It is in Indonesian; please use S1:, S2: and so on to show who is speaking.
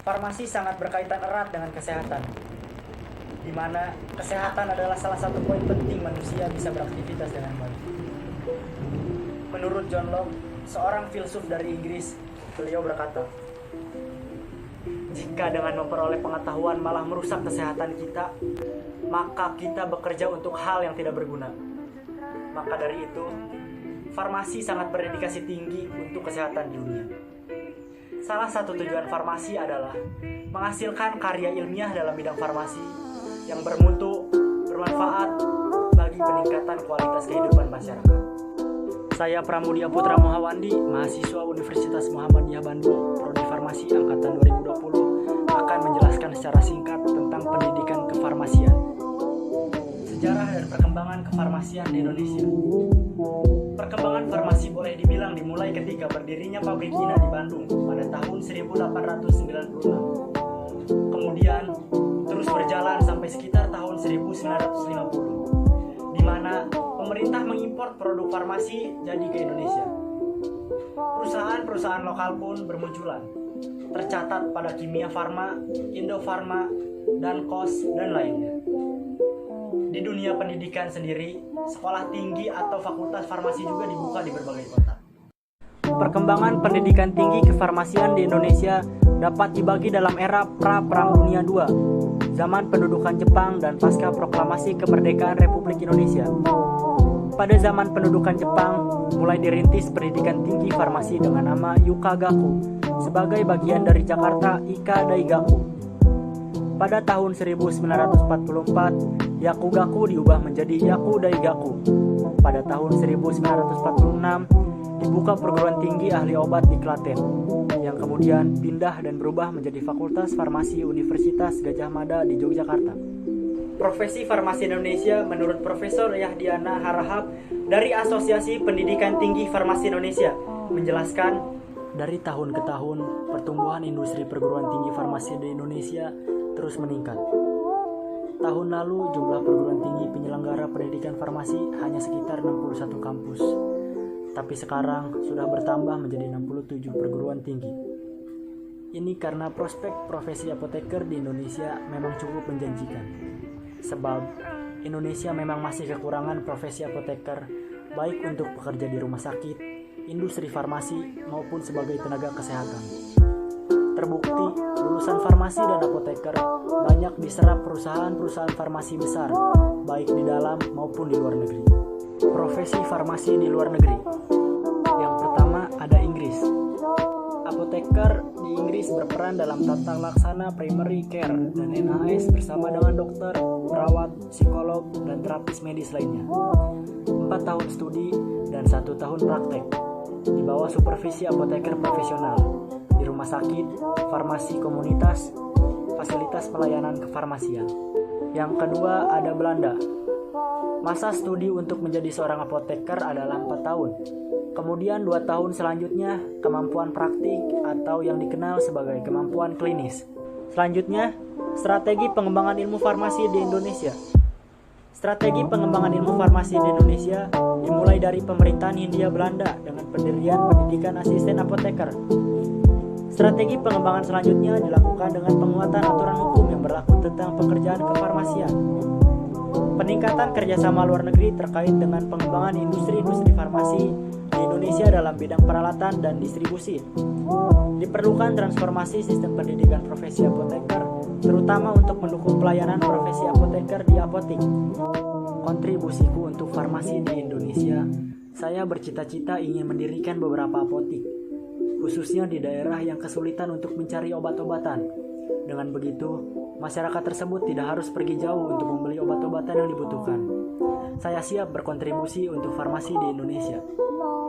S1: Farmasi sangat berkaitan erat dengan kesehatan, di mana kesehatan adalah salah satu poin penting manusia bisa beraktivitas dengan baik. Menurut John Locke, seorang filsuf dari Inggris, beliau berkata, "Jika dengan memperoleh pengetahuan malah merusak kesehatan kita, maka kita bekerja untuk hal yang tidak berguna." Maka dari itu, farmasi sangat berdedikasi tinggi untuk kesehatan dunia. Salah satu tujuan farmasi adalah menghasilkan karya ilmiah dalam bidang farmasi yang bermutu, bermanfaat bagi peningkatan kualitas kehidupan masyarakat. Saya Pramudia Putra Muhawandi, mahasiswa Universitas Muhammadiyah Bandung, Prodi Farmasi angkatan 2020, akan menjelaskan secara singkat tentang pendidikan kefarmasian. Sejarah dan perkembangan kefarmasian di Indonesia. Perkembangan farmasi boleh dibilang dimulai ketika berdirinya pabrik Ina di Bandung pada tahun 1896. Kemudian terus berjalan sampai sekitar tahun 1950, di mana pemerintah mengimpor produk farmasi jadi ke Indonesia. Perusahaan-perusahaan lokal pun bermunculan, tercatat pada Kimia Farma, Indofarma, dan KOS, dan lainnya. Di dunia pendidikan sendiri, sekolah tinggi atau fakultas farmasi juga dibuka di berbagai kota. Perkembangan pendidikan tinggi kefarmasian di Indonesia dapat dibagi dalam era pra-Perang Dunia II, zaman pendudukan Jepang, dan pasca proklamasi kemerdekaan Republik Indonesia. Pada zaman pendudukan Jepang, mulai dirintis pendidikan tinggi farmasi dengan nama Yukagaku sebagai bagian dari Jakarta Ika Daigaku. Pada tahun 1944, Yakugaku diubah menjadi Yaku Daigaku. Pada tahun 1946, dibuka perguruan tinggi ahli obat di Klaten, yang kemudian pindah dan berubah menjadi Fakultas Farmasi Universitas Gadjah Mada di Yogyakarta. Profesi farmasi Indonesia menurut Profesor Yahdiana Harahap dari Asosiasi Pendidikan Tinggi Farmasi Indonesia menjelaskan, dari tahun ke tahun pertumbuhan industri perguruan tinggi farmasi di Indonesia terus meningkat. Tahun lalu jumlah perguruan tinggi penyelenggara pendidikan farmasi hanya sekitar 61 kampus. Tapi sekarang sudah bertambah menjadi 67 perguruan tinggi. Ini karena prospek profesi apoteker di Indonesia memang cukup menjanjikan. Sebab Indonesia memang masih kekurangan profesi apoteker, baik untuk pekerja di rumah sakit, industri farmasi, maupun sebagai tenaga kesehatan. Terbukti, lulusan farmasi dan apoteker banyak diserap perusahaan-perusahaan farmasi besar, baik di dalam maupun di luar negeri. Profesi farmasi di luar negeri. Yang pertama ada Inggris. Apoteker di Inggris berperan dalam tata laksana primary care dan NHS bersama dengan dokter, perawat, psikolog, dan terapis medis lainnya. 4 tahun studi dan 1 tahun praktek di bawah supervisi apoteker profesional di rumah sakit, farmasi komunitas, fasilitas pelayanan kefarmasian. Yang kedua ada Belanda. Masa studi untuk menjadi seorang apoteker adalah 4 tahun. Kemudian 2 tahun selanjutnya kemampuan praktik atau yang dikenal sebagai kemampuan klinis. Selanjutnya, strategi pengembangan ilmu farmasi di Indonesia. Strategi pengembangan ilmu farmasi di Indonesia dimulai dari pemerintahan Hindia Belanda dengan pendirian pendidikan asisten apoteker. Strategi pengembangan selanjutnya dilakukan dengan penguatan aturan hukum yang berlaku tentang pekerjaan kefarmasian. Peningkatan kerjasama luar negeri terkait dengan pengembangan industri-industri farmasi di Indonesia dalam bidang peralatan dan distribusi. Diperlukan transformasi sistem pendidikan profesi apoteker, terutama untuk mendukung pelayanan profesi apoteker di apotik. Kontribusiku untuk farmasi di Indonesia, saya bercita-cita ingin mendirikan beberapa apotik, khususnya di daerah yang kesulitan untuk mencari obat-obatan. Dengan begitu, masyarakat tersebut tidak harus pergi jauh untuk membeli obat-obatan yang dibutuhkan. Saya siap berkontribusi untuk farmasi di Indonesia.